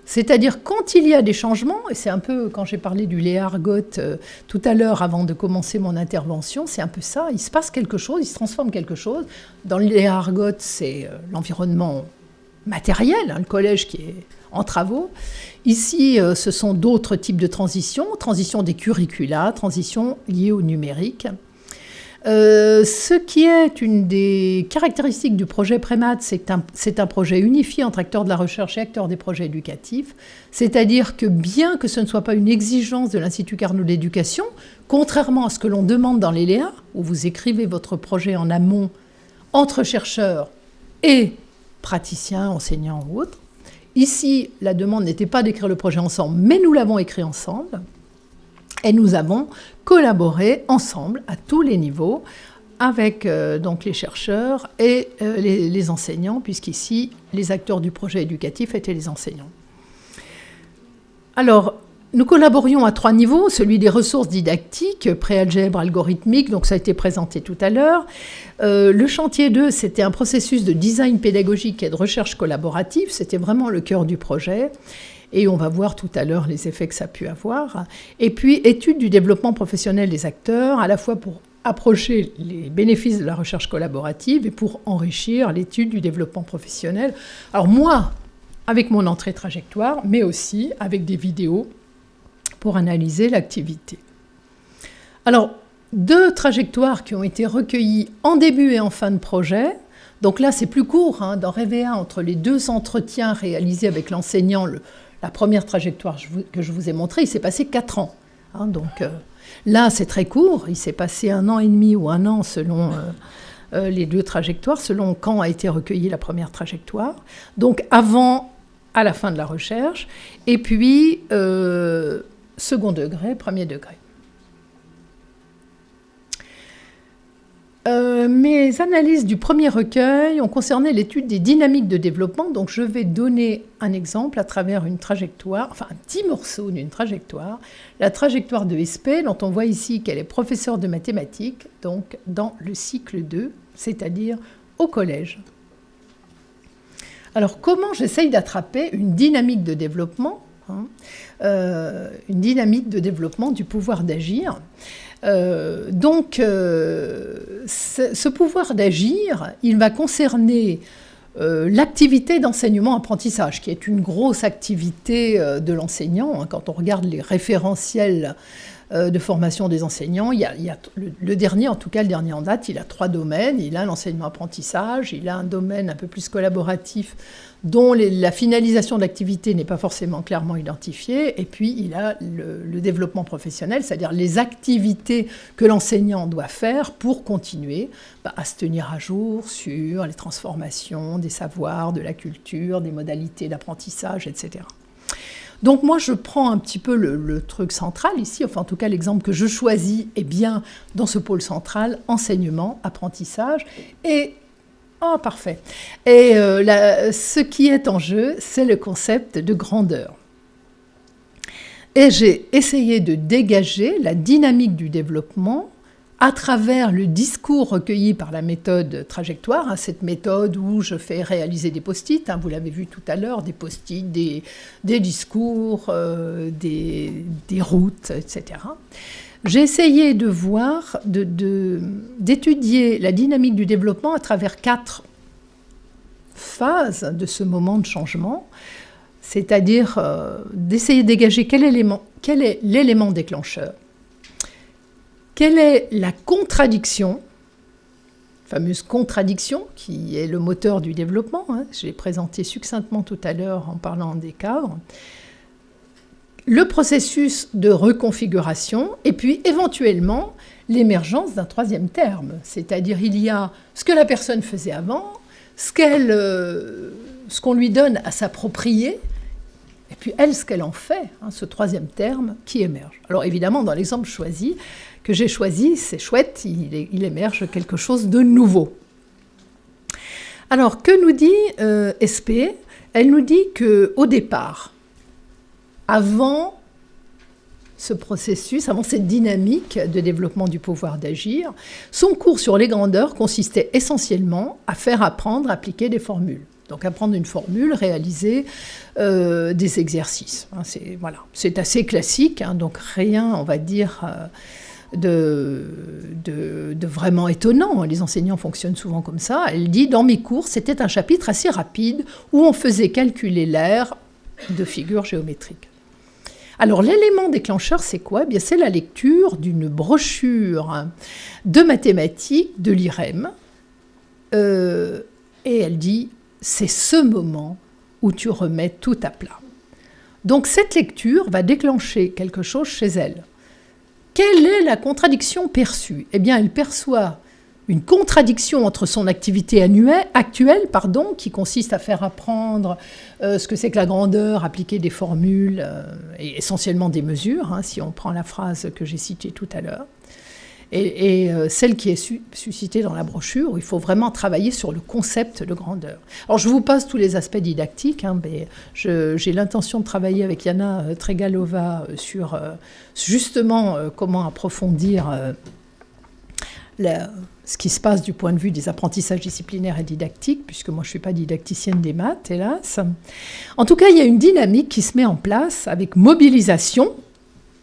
c'est-à-dire quand il y a des changements, et c'est un peu quand j'ai parlé du Léa-Argot tout à l'heure avant de commencer mon intervention, c'est un peu ça, il se passe quelque chose, il se transforme quelque chose. Dans le Léa-Argot, c'est l'environnement matériel, le collège qui est en travaux. Ici, ce sont d'autres types de transitions, transition des curricula, transition liée au numérique. Ce qui est une des caractéristiques du projet Prémat, c'est un projet unifié entre acteurs de la recherche et acteurs des projets éducatifs, c'est-à-dire que bien que ce ne soit pas une exigence de l'Institut Carnot de l'éducation, contrairement à ce que l'on demande dans les Léa, où vous écrivez votre projet en amont entre chercheurs et praticiens, enseignants ou autres, ici, la demande n'était pas d'écrire le projet ensemble, mais nous l'avons écrit ensemble. Et nous avons collaboré ensemble à tous les niveaux avec donc les chercheurs et les enseignants, puisqu'ici, les acteurs du projet éducatif étaient les enseignants. Alors, nous collaborions à 3 niveaux, celui des ressources didactiques, préalgèbre, algorithmique, donc ça a été présenté tout à l'heure. Le chantier 2, c'était un processus de design pédagogique et de recherche collaborative, c'était vraiment le cœur du projet. Et on va voir tout à l'heure les effets que ça a pu avoir. Et puis, étude du développement professionnel des acteurs, à la fois pour approcher les bénéfices de la recherche collaborative et pour enrichir l'étude du développement professionnel. Alors moi, avec mon entrée trajectoire, mais aussi avec des vidéos pour analyser l'activité. Alors, 2 trajectoires qui ont été recueillies en début et en fin de projet. Donc là, c'est plus court. Dans Révéa, entre les 2 entretiens réalisés avec l'enseignant, la première trajectoire que je vous ai montrée, il s'est passé 4 ans. Donc là, c'est très court. Il s'est passé 1 an et demi ou 1 an selon les 2 trajectoires, selon quand a été recueillie la première trajectoire. Donc avant, à la fin de la recherche. Et puis, second degré, premier degré. Mes analyses du premier recueil ont concerné l'étude des dynamiques de développement. Donc, je vais donner un exemple à travers une trajectoire, enfin un petit morceau d'une trajectoire, la trajectoire de SP, dont on voit ici qu'elle est professeure de mathématiques, donc dans le cycle 2, c'est-à-dire au collège. Alors, comment j'essaye d'attraper une dynamique de développement, une dynamique de développement du pouvoir d'agir. Ce pouvoir d'agir, il va concerner l'activité d'enseignement-apprentissage, qui est une grosse activité de l'enseignant. Quand on regarde les référentiels de formation des enseignants, il y a le dernier, en tout cas le dernier en date, il a 3 domaines. Il a l'enseignement-apprentissage, il a un domaine un peu plus collaboratif dont la finalisation de l'activité n'est pas forcément clairement identifiée, et puis il a le développement professionnel, c'est-à-dire les activités que l'enseignant doit faire pour continuer à se tenir à jour sur les transformations des savoirs, de la culture, des modalités d'apprentissage, etc. Donc moi, je prends un petit peu le truc central ici, enfin en tout cas l'exemple que je choisis est bien dans ce pôle central, enseignement, apprentissage, et oh, parfait. Et ce qui est en jeu, c'est le concept de grandeur. Et j'ai essayé de dégager la dynamique du développement à travers le discours recueilli par la méthode trajectoire, cette méthode où je fais réaliser des post-it, vous l'avez vu tout à l'heure, des post-it, des discours, des routes, etc. J'ai essayé de voir, d'étudier la dynamique du développement à travers 4 phases de ce moment de changement, c'est-à-dire d'essayer de dégager quel est l'élément déclencheur, quelle est la contradiction, fameuse contradiction qui est le moteur du développement, je l'ai présenté succinctement tout à l'heure en parlant des cadres, le processus de reconfiguration, et puis éventuellement l'émergence d'un 3e terme. C'est-à-dire il y a ce que la personne faisait avant, ce qu'on lui donne à s'approprier, et puis elle, ce qu'elle en fait, ce 3e terme qui émerge. Alors évidemment, dans l'exemple que j'ai choisi, c'est chouette, il émerge quelque chose de nouveau. Alors, que nous dit SP ? Elle nous dit qu'au départ, avant ce processus, avant cette dynamique de développement du pouvoir d'agir, son cours sur les grandeurs consistait essentiellement à faire apprendre à appliquer des formules. Donc apprendre une formule, réaliser des exercices. C'est assez classique, donc rien, on va dire, de vraiment étonnant. Les enseignants fonctionnent souvent comme ça. Elle dit, dans mes cours, c'était un chapitre assez rapide où on faisait calculer l'aire de figures géométriques. Alors, l'élément déclencheur, c'est quoi ? Bien, c'est la lecture d'une brochure de mathématiques de l'IREM. Et elle dit, c'est ce moment où tu remets tout à plat. Donc, cette lecture va déclencher quelque chose chez elle. Quelle est la contradiction perçue ? Eh bien, elle perçoit une contradiction entre son activité actuelle, qui consiste à faire apprendre ce que c'est que la grandeur, appliquer des formules et essentiellement des mesures, si on prend la phrase que j'ai citée tout à l'heure, et celle qui est suscitée dans la brochure, où il faut vraiment travailler sur le concept de grandeur. Alors, je vous passe tous les aspects didactiques, mais j'ai l'intention de travailler avec Yana Tregalova sur justement comment approfondir ce qui se passe du point de vue des apprentissages disciplinaires et didactiques, puisque moi je ne suis pas didacticienne des maths, hélas. En tout cas, il y a une dynamique qui se met en place avec mobilisation.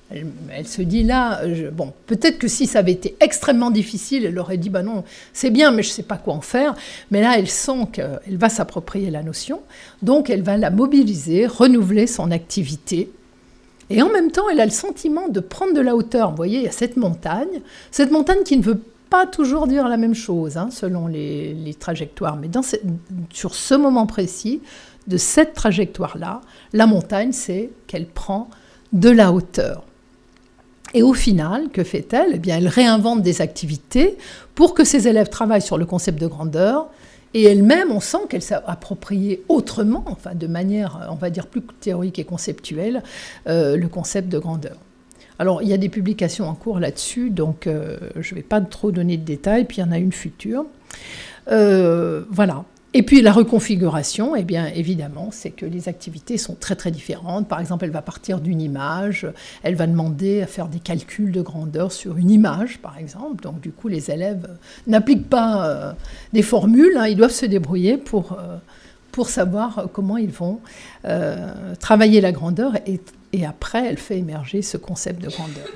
Elle se dit là, bon, peut-être que si ça avait été extrêmement difficile, elle aurait dit, non, c'est bien, mais je ne sais pas quoi en faire. Mais là, elle sent qu'elle va s'approprier la notion, donc elle va la mobiliser, renouveler son activité. Et en même temps, elle a le sentiment de prendre de la hauteur. Vous voyez, il y a cette montagne qui ne veut pas toujours dire la même chose, selon les trajectoires. Mais sur ce moment précis, de cette trajectoire-là, la montagne, c'est qu'elle prend de la hauteur. Et au final, que fait-elle ? Eh bien, elle réinvente des activités pour que ses élèves travaillent sur le concept de grandeur. Et elle-même, on sent qu'elle s'est appropriée autrement, enfin de manière, on va dire, plus théorique et conceptuelle, le concept de grandeur. Alors, il y a des publications en cours là-dessus, donc je ne vais pas trop donner de détails, puis il y en a une future. Voilà. Et puis la reconfiguration, eh bien évidemment, c'est que les activités sont très très différentes. Par exemple, elle va partir d'une image, elle va demander à faire des calculs de grandeur sur une image, par exemple. Donc du coup, les élèves n'appliquent pas des formules, ils doivent se débrouiller pour savoir comment ils vont travailler la grandeur. Et après, elle fait émerger ce concept de grandeur.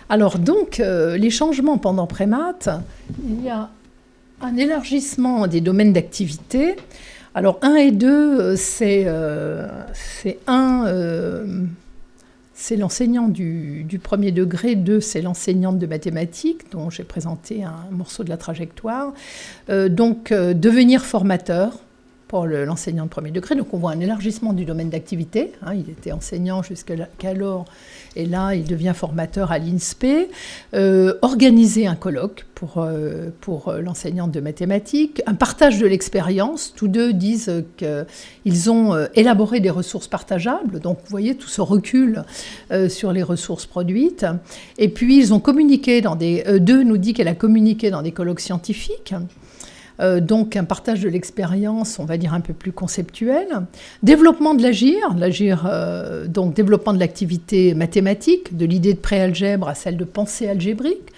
Alors donc, les changements pendant Prémath, il y a un élargissement des domaines d'activité. Alors 1 et 2, c'est l'enseignant du premier degré, 2, c'est l'enseignante de mathématiques, dont j'ai présenté un morceau de la trajectoire. Donc, devenir formateur pour l'enseignant de premier degré. Donc, on voit un élargissement du domaine d'activité. Il était enseignant jusqu'alors, et là, il devient formateur à l'INSPE. Organiser un colloque pour l'enseignante de mathématiques. Un partage de l'expérience. Tous deux disent qu'ils ont élaboré des ressources partageables. Donc, vous voyez tout ce recul sur les ressources produites. Et puis, ils ont communiqué deux nous dit qu'elle a communiqué dans des colloques scientifiques. Donc un partage de l'expérience, on va dire un peu plus conceptuel. Développement de l'agir, donc développement de l'activité mathématique, de l'idée de préalgèbre à celle de pensée algébrique.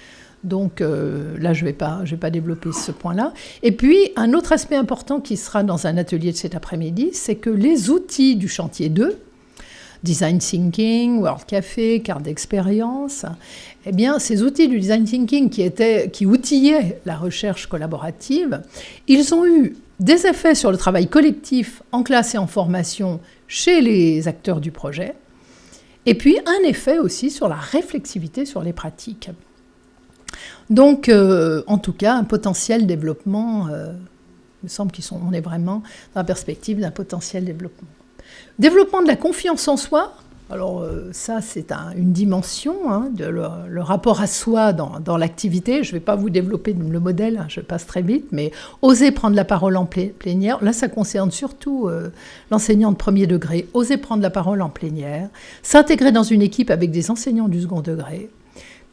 Donc là, je vais pas développer ce point-là. Et puis, un autre aspect important qui sera dans un atelier de cet après-midi, c'est que les outils du chantier 2, Design Thinking, World Café, carte d'expérience, eh bien, ces outils du Design Thinking qui outillaient la recherche collaborative, ils ont eu des effets sur le travail collectif en classe et en formation chez les acteurs du projet, et puis un effet aussi sur la réflexivité sur les pratiques. Donc, en tout cas, un potentiel développement, il me semble qu'on est vraiment dans la perspective d'un potentiel développement. Développement de la confiance en soi, alors ça c'est une dimension, le rapport à soi dans l'activité. Je ne vais pas vous développer le modèle, je passe très vite, mais oser prendre la parole en plénière, là ça concerne surtout l'enseignant de premier degré, oser prendre la parole en plénière, s'intégrer dans une équipe avec des enseignants du second degré,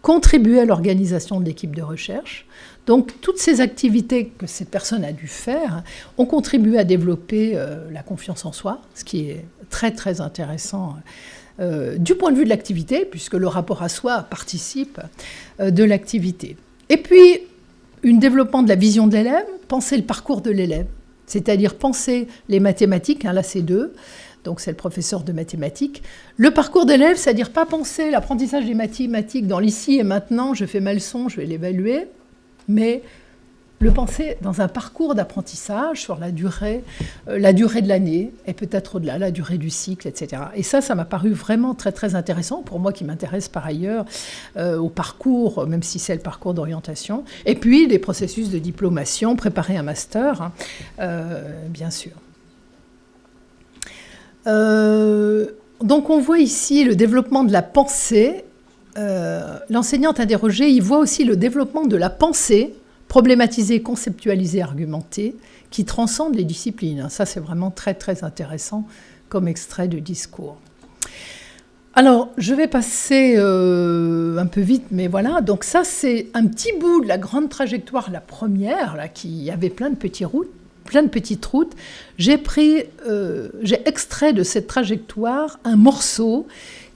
contribuer à l'organisation de l'équipe de recherche. Donc, toutes ces activités que cette personne a dû faire ont contribué à développer la confiance en soi, ce qui est très, très intéressant du point de vue de l'activité, puisque le rapport à soi participe de l'activité. Et puis, un développement de la vision de l'élève, penser le parcours de l'élève, c'est-à-dire penser les mathématiques, là c'est 2, donc c'est le professeur de mathématiques. Le parcours d'élève, c'est-à-dire pas penser l'apprentissage des mathématiques dans l'ici et maintenant, je fais ma leçon, je vais l'évaluer, mais le penser dans un parcours d'apprentissage sur la durée de l'année, et peut-être au-delà, la durée du cycle, etc. Et ça m'a paru vraiment très, très intéressant, pour moi qui m'intéresse par ailleurs au parcours, même si c'est le parcours d'orientation. Et puis, les processus de diplomation, préparer un master, bien sûr. Donc, on voit ici le développement de la pensée. L'enseignante interrogée, il voit aussi le développement de la pensée, problématisée, conceptualisée, argumentée, qui transcende les disciplines. Ça, c'est vraiment très, très intéressant comme extrait de discours. Alors, je vais passer un peu vite, mais voilà. Donc ça, c'est un petit bout de la grande trajectoire, la première, là, qui avait plein de petits plein de petites routes. J'ai extrait de cette trajectoire un morceau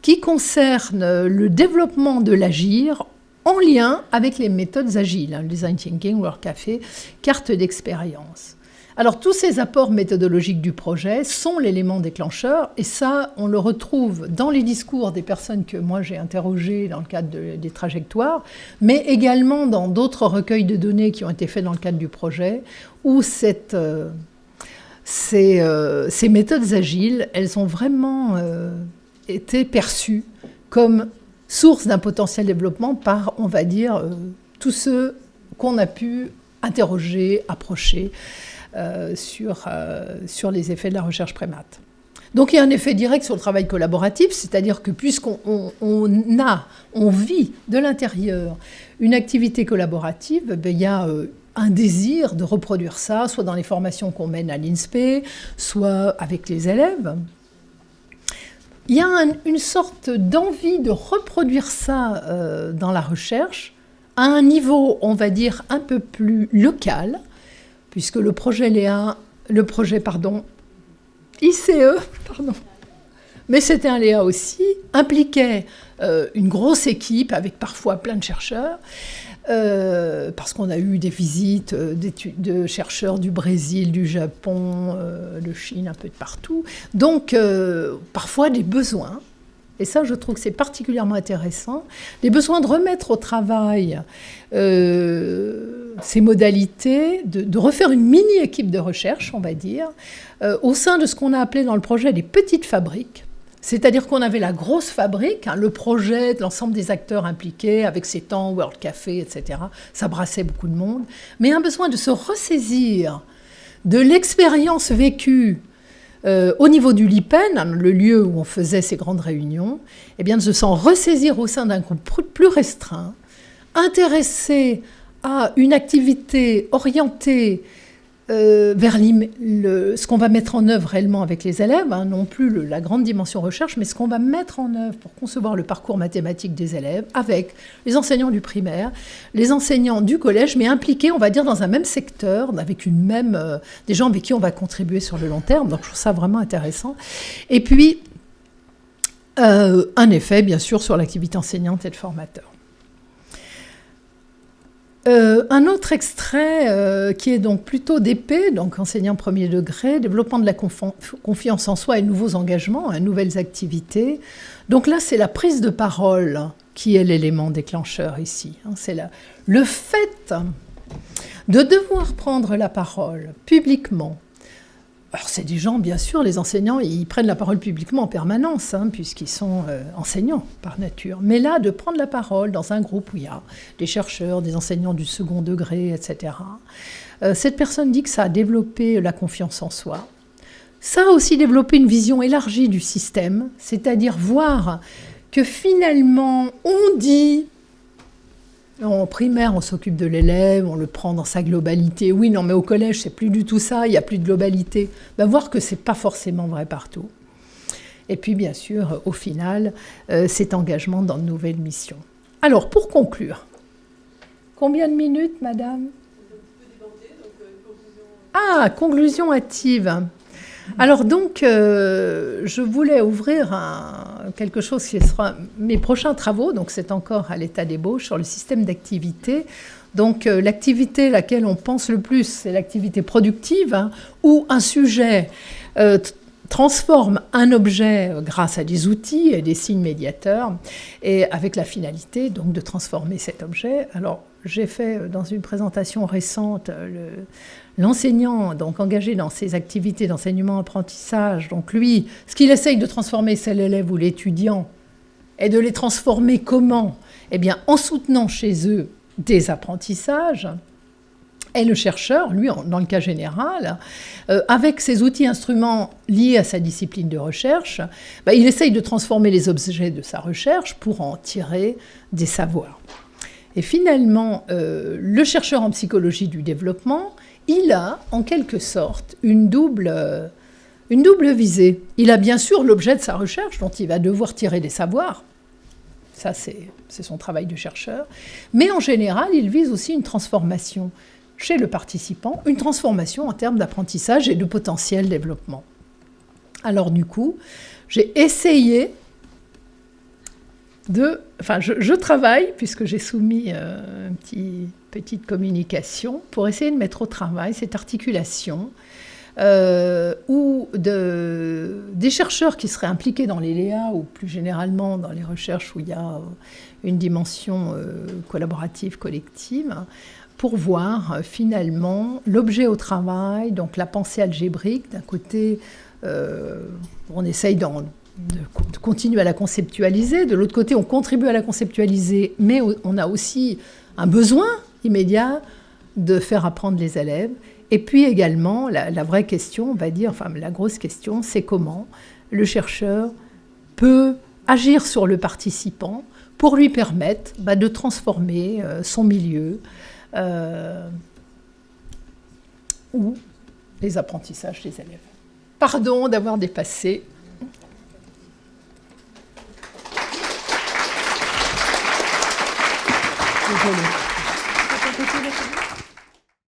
qui concerne le développement de l'agir en lien avec les méthodes agiles, Design Thinking, Work Café, carte d'expérience. Alors, tous ces apports méthodologiques du projet sont l'élément déclencheur, et ça, on le retrouve dans les discours des personnes que moi j'ai interrogées dans le cadre des trajectoires, mais également dans d'autres recueils de données qui ont été faits dans le cadre du projet, où ces méthodes agiles, elles ont vraiment été perçues comme source d'un potentiel développement par, on va dire, tous ceux qu'on a pu interroger, approcher, sur les effets de la recherche prémat. Donc il y a un effet direct sur le travail collaboratif, c'est-à-dire que puisqu'on vit de l'intérieur une activité collaborative, il y a un désir de reproduire ça, soit dans les formations qu'on mène à l'INSPE, soit avec les élèves. Il y a une sorte d'envie de reproduire ça dans la recherche, à un niveau, on va dire, un peu plus local, puisque le projet ICE, mais c'était un Léa aussi, impliquait une grosse équipe avec parfois plein de chercheurs, parce qu'on a eu des visites de chercheurs du Brésil, du Japon, de Chine, un peu de partout. Donc, parfois des besoins. Et ça, je trouve que c'est particulièrement intéressant. Les besoins de remettre au travail ces modalités, de refaire une mini-équipe de recherche, on va dire, au sein de ce qu'on a appelé dans le projet des petites fabriques. C'est-à-dire qu'on avait la grosse fabrique, le projet de l'ensemble des acteurs impliqués, avec ses temps, World Café, etc. Ça brassait beaucoup de monde. Mais un besoin de se ressaisir de l'expérience vécue au niveau du LIPEN, le lieu où on faisait ces grandes réunions, eh bien, de s'en ressaisir au sein d'un groupe plus restreint, intéressé à une activité orientée vers ce qu'on va mettre en œuvre réellement avec les élèves, non plus la grande dimension recherche, mais ce qu'on va mettre en œuvre pour concevoir le parcours mathématique des élèves avec les enseignants du primaire, les enseignants du collège, mais impliqués, on va dire, dans un même secteur, avec des gens avec qui on va contribuer sur le long terme. Donc je trouve ça vraiment intéressant. Et puis, un effet, bien sûr, sur l'activité enseignante et de formateur. Un autre extrait qui est donc plutôt d'épée, donc enseignant premier degré, développement de la confiance en soi et nouveaux engagements, nouvelles activités. Donc là, c'est la prise de parole qui est l'élément déclencheur ici. C'est le fait de devoir prendre la parole publiquement. Alors c'est des gens, bien sûr, les enseignants, ils prennent la parole publiquement en permanence, puisqu'ils sont enseignants par nature. Mais là, de prendre la parole dans un groupe où il y a des chercheurs, des enseignants du second degré, etc. Cette personne dit que ça a développé la confiance en soi. Ça a aussi développé une vision élargie du système, c'est-à-dire voir que finalement, on dit... En primaire, on s'occupe de l'élève, on le prend dans sa globalité. Oui, non, mais au collège, c'est plus du tout ça, il n'y a plus de globalité. Voir que ce n'est pas forcément vrai partout. Et puis, bien sûr, au final, cet engagement dans de nouvelles missions. Alors, pour conclure, combien de minutes, madame ? Conclusion hâtive. Alors donc, je voulais ouvrir quelque chose qui sera mes prochains travaux, donc c'est encore à l'état d'ébauche, sur le système d'activité. Donc l'activité laquelle on pense le plus, c'est l'activité productive, où un sujet transforme un objet grâce à des outils et des signes médiateurs, et avec la finalité donc de transformer cet objet. Alors j'ai fait dans une présentation récente l'enseignant donc engagé dans ces activités d'enseignement-apprentissage. Donc lui, ce qu'il essaye de transformer, c'est l'élève ou l'étudiant, et de les transformer comment ? Eh bien en soutenant chez eux des apprentissages. Et le chercheur, lui, dans le cas général, avec ses outils instruments liés à sa discipline de recherche, il essaye de transformer les objets de sa recherche pour en tirer des savoirs. Et finalement, le chercheur en psychologie du développement, il a en quelque sorte une double visée. Il a bien sûr l'objet de sa recherche dont il va devoir tirer des savoirs. Ça, c'est son travail de chercheur. Mais en général, il vise aussi une transformation. chez le participant une transformation en termes d'apprentissage et de potentiel développement. Alors du coup, j'ai essayé je travaille, puisque j'ai soumis une petite communication, pour essayer de mettre au travail cette articulation où des chercheurs qui seraient impliqués dans les LEA ou plus généralement dans les recherches où il y a une dimension collaborative, collective, pour voir finalement l'objet au travail, donc la pensée algébrique. D'un côté, on essaye de continuer à la conceptualiser. De l'autre côté, on contribue à la conceptualiser, mais on a aussi un besoin immédiat de faire apprendre les élèves. Et puis également, la vraie question, on va dire, enfin la grosse question, c'est comment le chercheur peut agir sur le participant pour lui permettre de transformer son milieu ou les apprentissages des élèves. Pardon d'avoir dépassé. Désolée.